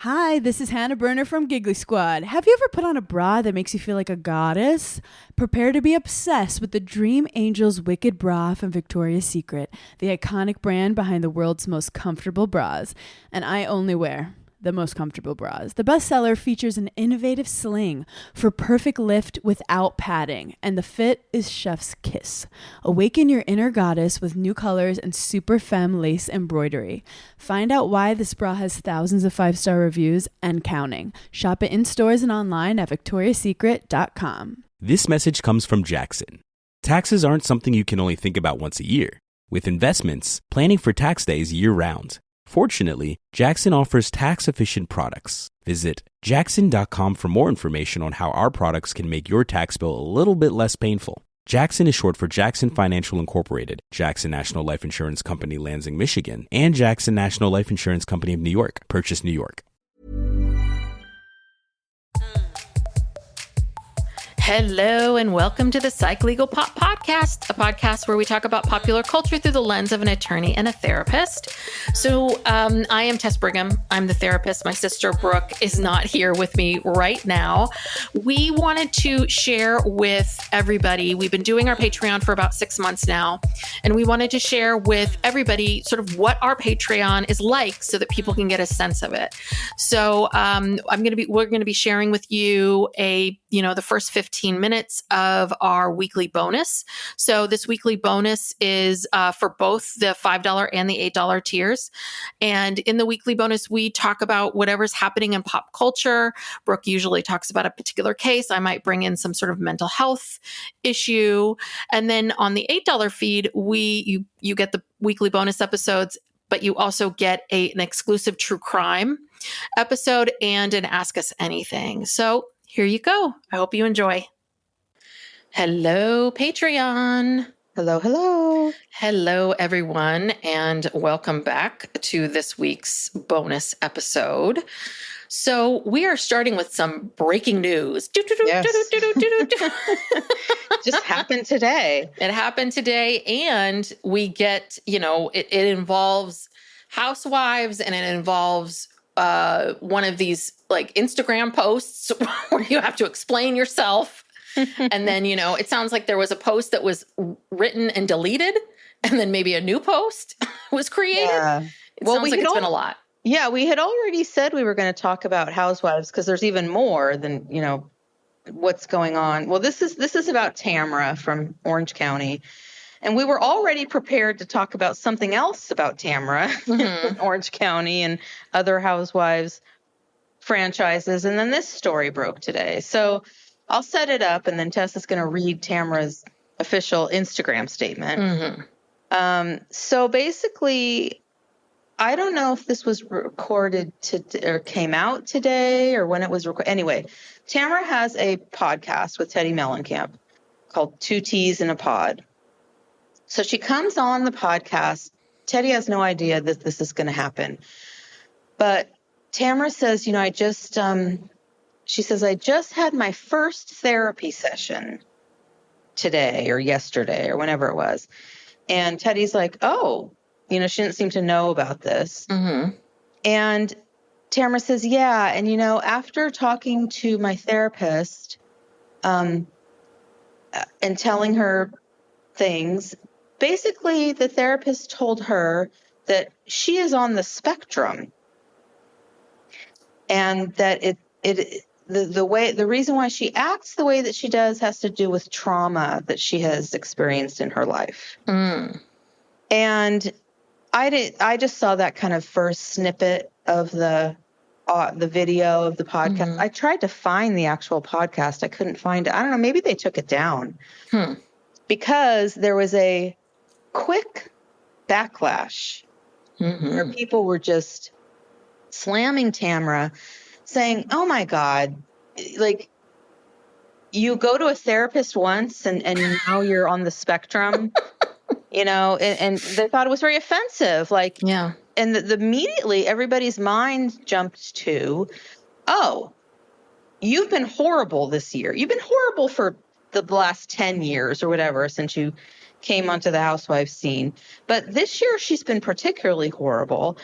Hi, this is Hannah Burner from Giggly Squad. Have you ever put on a bra that makes you feel like a goddess? Prepare to be obsessed with the Dream Angels Wicked Bra from Victoria's Secret, the iconic brand behind the world's most comfortable bras. And I only wear the most comfortable bras. The bestseller features an innovative sling for perfect lift without padding, and the fit is chef's kiss. Awaken your inner goddess with new colors and super femme lace embroidery. Find out why this bra has thousands of 5-star reviews and counting. Shop it in stores and online at victoriassecret.com. This message comes from Jackson. Taxes aren't something you can only think about once a year. With investments, planning for tax day is year-round. Fortunately, Jackson offers tax-efficient products. Visit jackson.com for more information on how our products can make your tax bill a little bit less painful. Jackson is short for Jackson Financial Incorporated, Jackson National Life Insurance Company, Lansing, Michigan, and Jackson National Life Insurance Company of New York, Purchase, New York. Hello and welcome to the Psych Legal Pop Podcast, a podcast where we talk about popular culture through the lens of an attorney and a therapist. So I am Tess Brigham. I'm the therapist. My sister Brooke is not here with me right now. We wanted to share with everybody, we've been doing our Patreon for about 6 months now, and we wanted to share with everybody sort of what our Patreon is like so that people can get a sense of it. So we're going to be sharing with you the first 15 minutes of our weekly bonus. So this weekly bonus is for both the $5 and the $8 tiers. And in the weekly bonus, we talk about whatever's happening in pop culture. Brooke usually talks about a particular case. I might bring in some sort of mental health issue. And then on the $8 feed, you get the weekly bonus episodes, but you also get an exclusive true crime episode and an Ask Us Anything. So here you go. I hope you enjoy. Hello, Patreon. Hello, hello. Hello, everyone, and welcome back to this week's bonus episode. So we are starting with some breaking news. Yes. Just happened today. It happened today, and we get, it involves housewives, and it involves one of these like Instagram posts where you have to explain yourself. And then, it sounds like there was a post that was written and deleted, and then maybe a new post was created. Yeah. It sounds like it's been a lot. Yeah, we had already said we were going to talk about housewives because there's even more than, what's going on. Well, this is about Tamara from Orange County. And we were already prepared to talk about something else about Tamara in Orange County and other housewives franchises. And then this story broke today. So I'll set it up, and then Tess is going to read Tamara's official Instagram statement. So basically, I don't know if this was recorded or came out today or when it was recorded. Anyway, Tamara has a podcast with Teddy Mellencamp called Two Teas in a Pod. So she comes on the podcast. Teddy has no idea that this is going to happen. But Tamara says, she says, I just had my first therapy session today or yesterday or whenever it was. And Teddy's like, oh, she didn't seem to know about this. And Tamara says, yeah. And, after talking to my therapist and telling her things, basically the therapist told her that she is on the spectrum and that the reason why she acts the way that she does has to do with trauma that she has experienced in her life. And I just saw that kind of first snippet of the video of the podcast. I tried to find the actual podcast. I couldn't find it. I don't know. Maybe they took it down because there was a quick backlash where people were just slamming Tamara, saying, oh my God, like you go to a therapist once and now you're on the spectrum, and they thought it was very offensive. Like, yeah. And immediately everybody's mind jumped to, oh, you've been horrible this year. You've been horrible for the last 10 years or whatever, since you came onto the housewife scene. But this year she's been particularly horrible.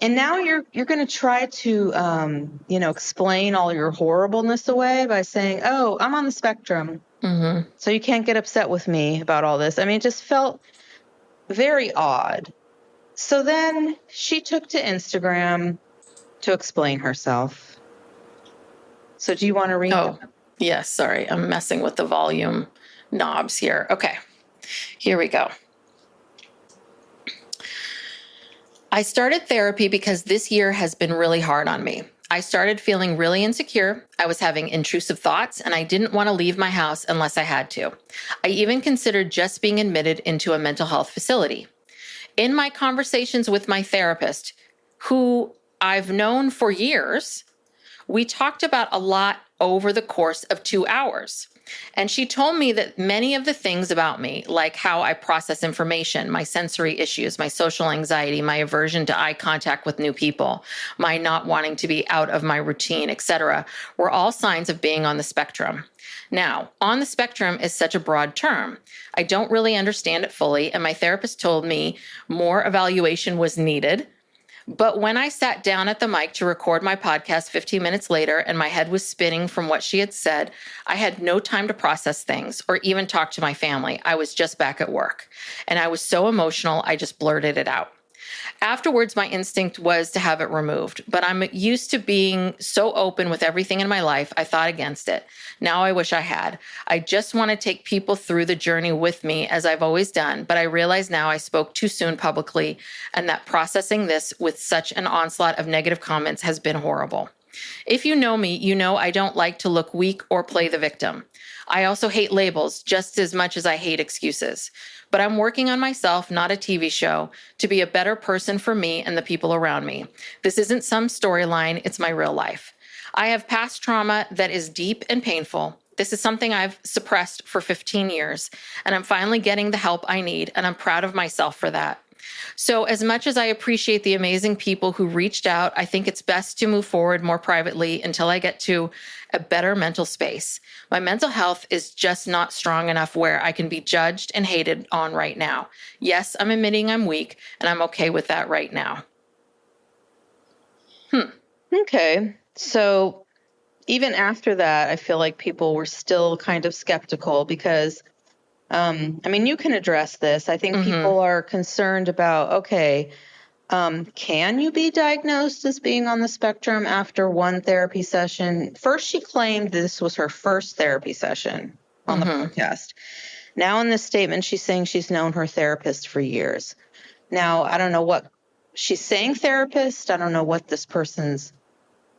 And now you're going to try to, explain all your horribleness away by saying, oh, I'm on the spectrum. Mm-hmm. So you can't get upset with me about all this. I mean, it just felt very odd. So then she took to Instagram to explain herself. So do you want to read Oh, them? yes. Sorry. I'm messing with the volume knobs here. Okay. Here we go. I started therapy because this year has been really hard on me. I started feeling really insecure. I was having intrusive thoughts, and I didn't want to leave my house unless I had to. I even considered just being admitted into a mental health facility. In my conversations with my therapist, who I've known for years, we talked about a lot over the course of 2 hours. And she told me that many of the things about me, like how I process information, my sensory issues, my social anxiety, my aversion to eye contact with new people, my not wanting to be out of my routine, etc., were all signs of being on the spectrum. Now, on the spectrum is such a broad term. I don't really understand it fully, and my therapist told me more evaluation was needed. But when I sat down at the mic to record my podcast 15 minutes later and my head was spinning from what she had said, I had no time to process things or even talk to my family. I was just back at work. And I was so emotional, I just blurted it out. Afterwards, my instinct was to have it removed, but I'm used to being so open with everything in my life, I thought against it. Now I wish I had. I just want to take people through the journey with me, as I've always done, but I realize now I spoke too soon publicly, and that processing this with such an onslaught of negative comments has been horrible. If you know me, you know I don't like to look weak or play the victim. I also hate labels just as much as I hate excuses. But I'm working on myself, not a TV show, to be a better person for me and the people around me. This isn't some storyline, it's my real life. I have past trauma that is deep and painful. This is something I've suppressed for 15 years, and I'm finally getting the help I need, and I'm proud of myself for that. So as much as I appreciate the amazing people who reached out, I think it's best to move forward more privately until I get to a better mental space. My mental health is just not strong enough where I can be judged and hated on right now. Yes, I'm admitting I'm weak, and I'm okay with that right now. Okay. So even after that, I feel like people were still kind of skeptical because, you can address this. I think people are concerned about, okay, can you be diagnosed as being on the spectrum after one therapy session? First, she claimed this was her first therapy session on the podcast. Now, in this statement, she's saying she's known her therapist for years. Now, I don't know what she's saying therapist. I don't know what this person's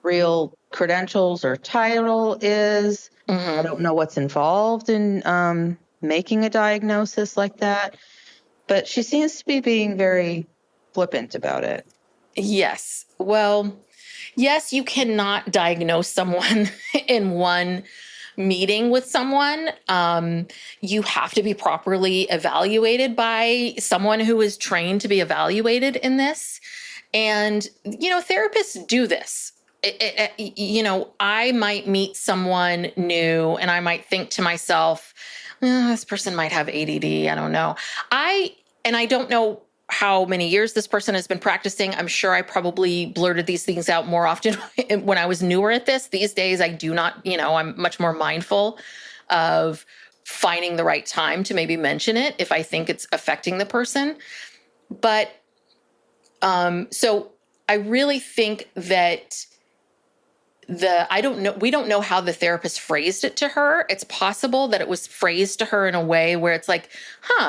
real credentials or title is. I don't know what's involved in making a diagnosis like that. But she seems to be being very flippant about it. Yes. Well, yes, you cannot diagnose someone in one meeting with someone. You have to be properly evaluated by someone who is trained to be evaluated in this. And, therapists do this. I might meet someone new and I might think to myself, this person might have ADD. I don't know. I don't know how many years this person has been practicing. I'm sure I probably blurted these things out more often when I was newer at this. These days, I do not, I'm much more mindful of finding the right time to maybe mention it if I think it's affecting the person. But so I really think that we don't know how the therapist phrased it to her. It's possible that it was phrased to her in a way where it's like,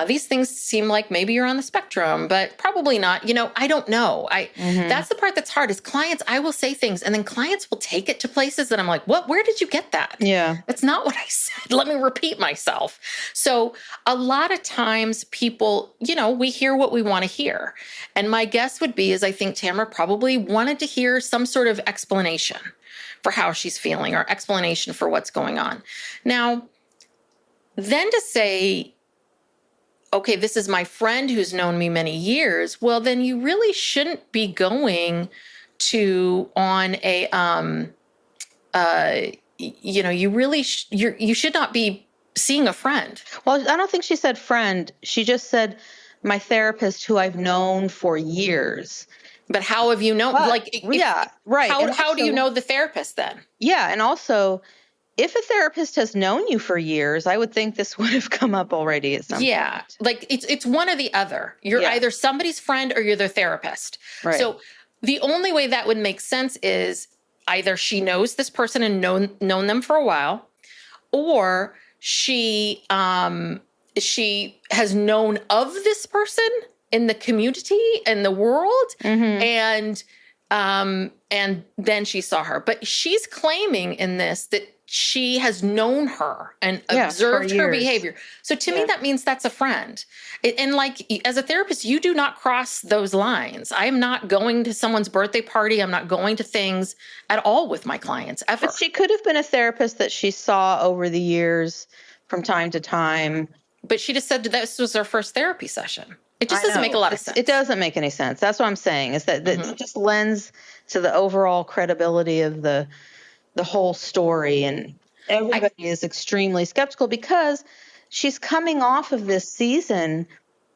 these things seem like maybe you're on the spectrum, but probably not. I don't know. That's the part that's hard is clients, I will say things and then clients will take it to places that I'm like, what, where did you get that? Yeah. That's not what I said. Let me repeat myself. So a lot of times people, we hear what we want to hear. And my guess would be is I think Tamara probably wanted to hear some sort of explanation for how she's feeling or explanation for what's going on. Now, then to say, okay, this is my friend who's known me many years, well, then you really shouldn't be going to on a, you should not be seeing a friend. Well, I don't think she said friend. She just said my therapist who I've known for years. But how have you known? Yeah, right. And How do you also, know the therapist then? yeah, and also, if a therapist has known you for years, I would think this would have come up already at some Yeah, point. like it's one or the other. You're Yeah. either somebody's friend or you're their therapist. Right. So the only way that would make sense is either she knows this person and known them for a while, or she has known of this person in the community and the world, and then she saw her. But she's claiming in this that she has known her and observed her behavior. So to me, that means that's a friend. And like, as a therapist, you do not cross those lines. I'm not going to someone's birthday party. I'm not going to things at all with my clients ever. But she could have been a therapist that she saw over the years from time to time. But she just said this was her first therapy session. It just doesn't make a lot of sense. It doesn't make any sense. That's what I'm saying, is that it just lends to the overall credibility of the whole story. And everybody is extremely skeptical because she's coming off of this season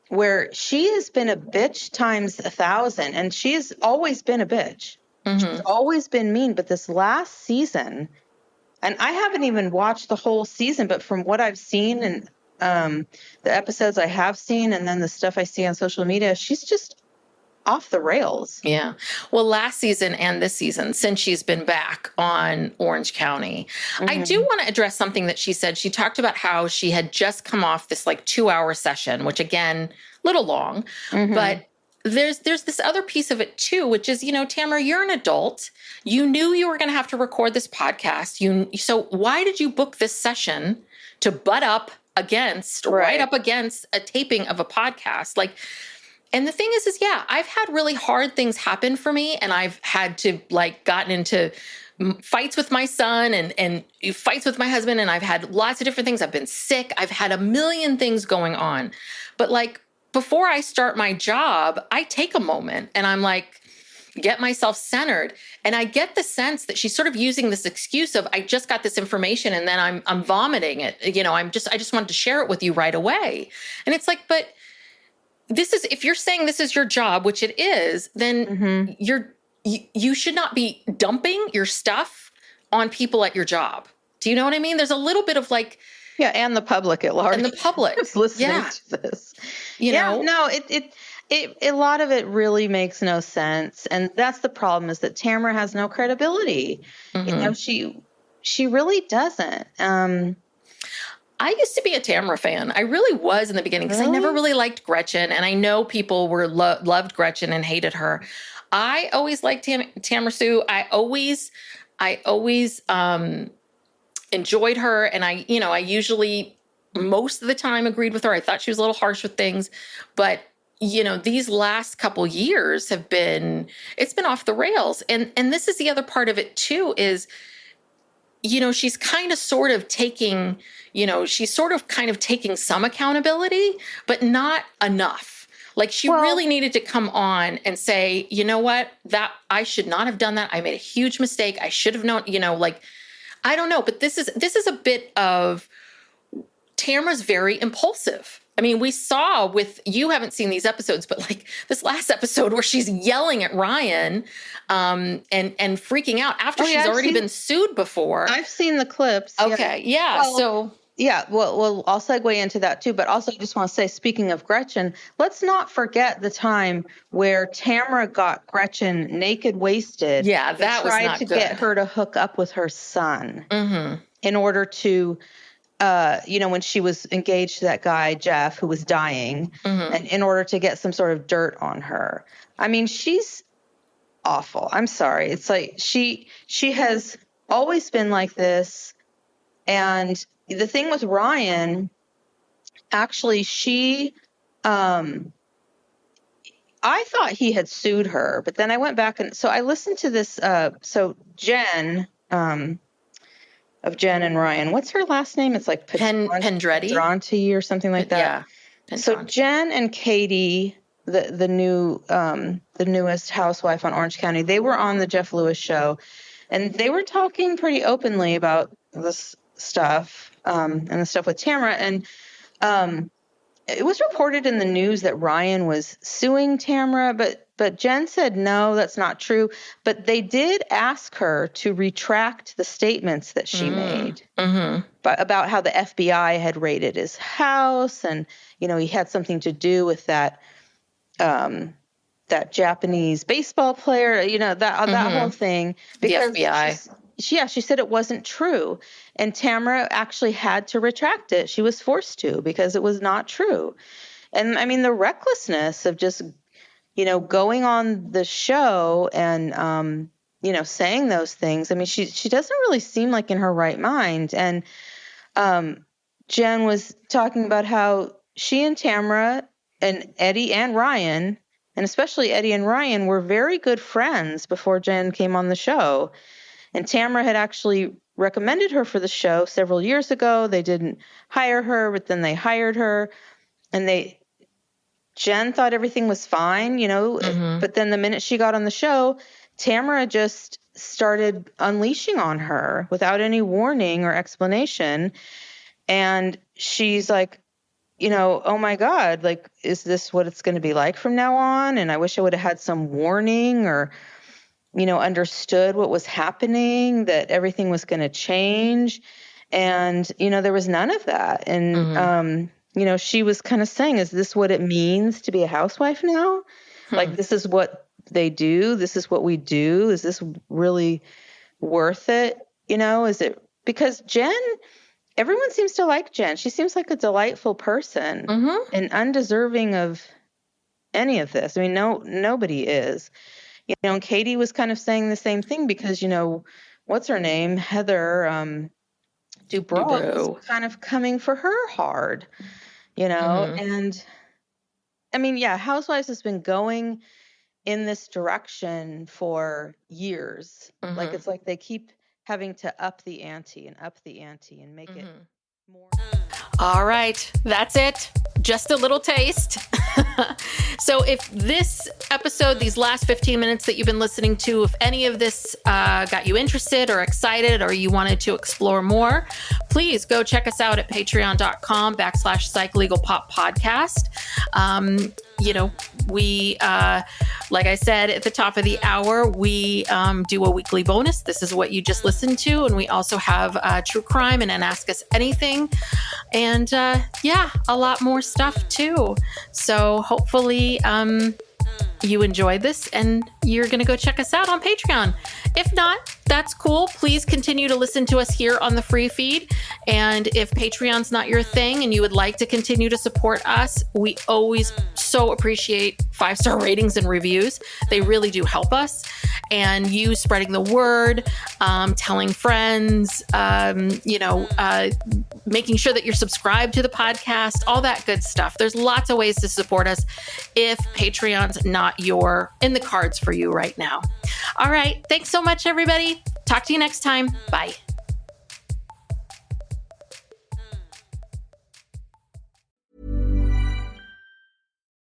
where she has been a bitch times 1,000, and she has always been a bitch. She's always been mean. But this last season, and I haven't even watched the whole season, but from what I've seen and the episodes I have seen, and then the stuff I see on social media, she's just off the rails. Yeah. Well, last season and this season, since she's been back on Orange County, I do want to address something that she said. She talked about how she had just come off this like 2-hour session, which again, little long, but there's this other piece of it too, which is, Tamara, you're an adult. You knew you were going to have to record this podcast. So why did you book this session to butt up against, right up against a taping of a podcast? And the thing is, yeah, I've had really hard things happen for me, and I've had to gotten into fights with my son and fights with my husband, and I've had lots of different things. I've been sick. I've had a million things going on. But before I start my job, I take a moment and I'm get myself centered. And I get the sense that she's sort of using this excuse of, I just got this information and then I'm vomiting it. I just wanted to share it with you right away. And it's but if you're saying this is your job, which it is, then you should not be dumping your stuff on people at your job. Do you know what I mean? There's a little bit of yeah, and the public at large. And the public is listening to this. No, a lot of it really makes no sense. And that's the problem, is that Tamara has no credibility. She really doesn't. I used to be a Tamara fan. I really was in the beginning, because I never really liked Gretchen. And I know people loved Gretchen and hated her. I always liked Tamara Sue. I always enjoyed her. And I usually most of the time agreed with her. I thought she was a little harsh with things, but these last couple years it's been off the rails. And this is the other part of it too, is, she's kind of sort of taking, taking some accountability, but not enough. She really needed to come on and say, you know what, that I should not have done that. I made a huge mistake. I should have known, I don't know, but this is a bit of Tamara's very impulsive. I mean, we saw you haven't seen these episodes, but this last episode where she's yelling at Ryan and freaking out after she's already been sued before. I've seen the clips. Okay. Yeah. Well, I'll segue into that too. But also I just want to say, speaking of Gretchen, let's not forget the time where Tamara got Gretchen naked, wasted. Yeah, that was not good. Tried to get her to hook up with her son in order to, when she was engaged to that guy, Jeff, who was dying, and in order to get some sort of dirt on her. I mean, she's awful. I'm sorry. It's she has always been like this. And the thing with Ryan, actually, I thought he had sued her, but then I went back and so I listened to this. So Jen, of Jen and Ryan, what's her last name? It's Pendretti or something like that. Yeah. So Jen and Katie, the newest housewife on Orange County, they were on the Jeff Lewis show, and they were talking pretty openly about this stuff. And the stuff with Tamara. And it was reported in the news that Ryan was suing Tamara, but but Jen said, no, that's not true. But they did ask her to retract the statements that she made about how the FBI had raided his house. And, he had something to do with that Japanese baseball player, that whole thing. Because the FBI. She said it wasn't true. And Tamara actually had to retract it. She was forced to because it was not true. And I mean, the recklessness of just, going on the show and, saying those things. I mean, she doesn't really seem like in her right mind. And Jen was talking about how she and Tamara and Eddie and Ryan, and especially Eddie and Ryan, were very good friends before Jen came on the show. And Tamara had actually recommended her for the show several years ago. They didn't hire her, but then they hired her. And Jen thought everything was fine, but then the minute she got on the show, Tamara just started unleashing on her without any warning or explanation. And she's like, oh my God, like, is this what it's going to be like from now on? And I wish I would have had some warning or, understood what was happening, that everything was going to change. And, there was none of that. And, she was kind of saying, is this what it means to be a housewife now? Like, this is what they do. This is what we do. Is this really worth it? Is it because Jen, everyone seems to like Jen. She seems like a delightful person and undeserving of any of this. I mean, nobody is. And Katie was kind of saying the same thing because, what's her name? Heather Dubrow was kind of coming for her hard, and I mean, yeah, Housewives has been going in this direction for years. Like, it's like they keep having to up the ante and make it more. All right, that's it. Just a little taste. So if this episode, these last 15 minutes that you've been listening to, if any of this got you interested or excited, or you wanted to explore more, please go check us out at patreon.com/psychlegalpoppodcast. We, like I said at the top of the hour, we do a weekly bonus. This is what you just listened to. And we also have true crime and an Ask Us Anything. And a lot more stuff too. So hopefully you enjoyed this and you're going to go check us out on Patreon. If not, that's cool. Please continue to listen to us here on the free feed. And if Patreon's not your thing and you would like to continue to support us, we always so appreciate 5-star ratings and reviews. They really do help us. And you spreading the word, telling friends, making sure that you're subscribed to the podcast, all that good stuff. There's lots of ways to support us if Patreon's not in the cards for you right now. All right. Thanks so much, everybody. Talk to you next time. Bye.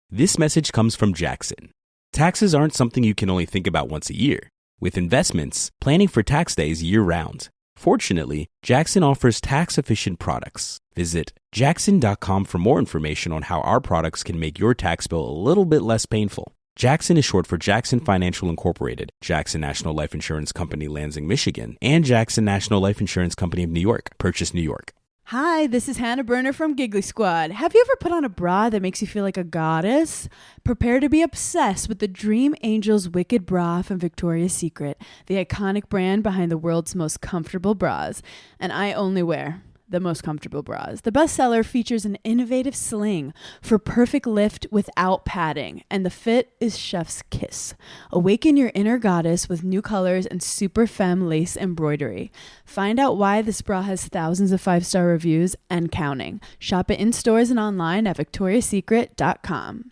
This message comes from Jackson. Taxes aren't something you can only think about once a year. With investments, planning for tax day is year-round. Fortunately, Jackson offers tax-efficient products. Visit jackson.com for more information on how our products can make your tax bill a little bit less painful. Jackson is short for Jackson Financial Incorporated, Jackson National Life Insurance Company, Lansing, Michigan, and Jackson National Life Insurance Company of New York, Purchase, New York. Hi, this is Hannah Berner from Giggly Squad. Have you ever put on a bra that makes you feel like a goddess? Prepare to be obsessed with the Dream Angel's Wicked Bra from Victoria's Secret, the iconic brand behind the world's most comfortable bras. And I only wear the most comfortable bras. The bestseller features an innovative sling for perfect lift without padding, and the fit is chef's kiss. Awaken your inner goddess with new colors and super femme lace embroidery. Find out why this bra has thousands of 5-star reviews and counting. Shop it in stores and online at victoriassecret.com.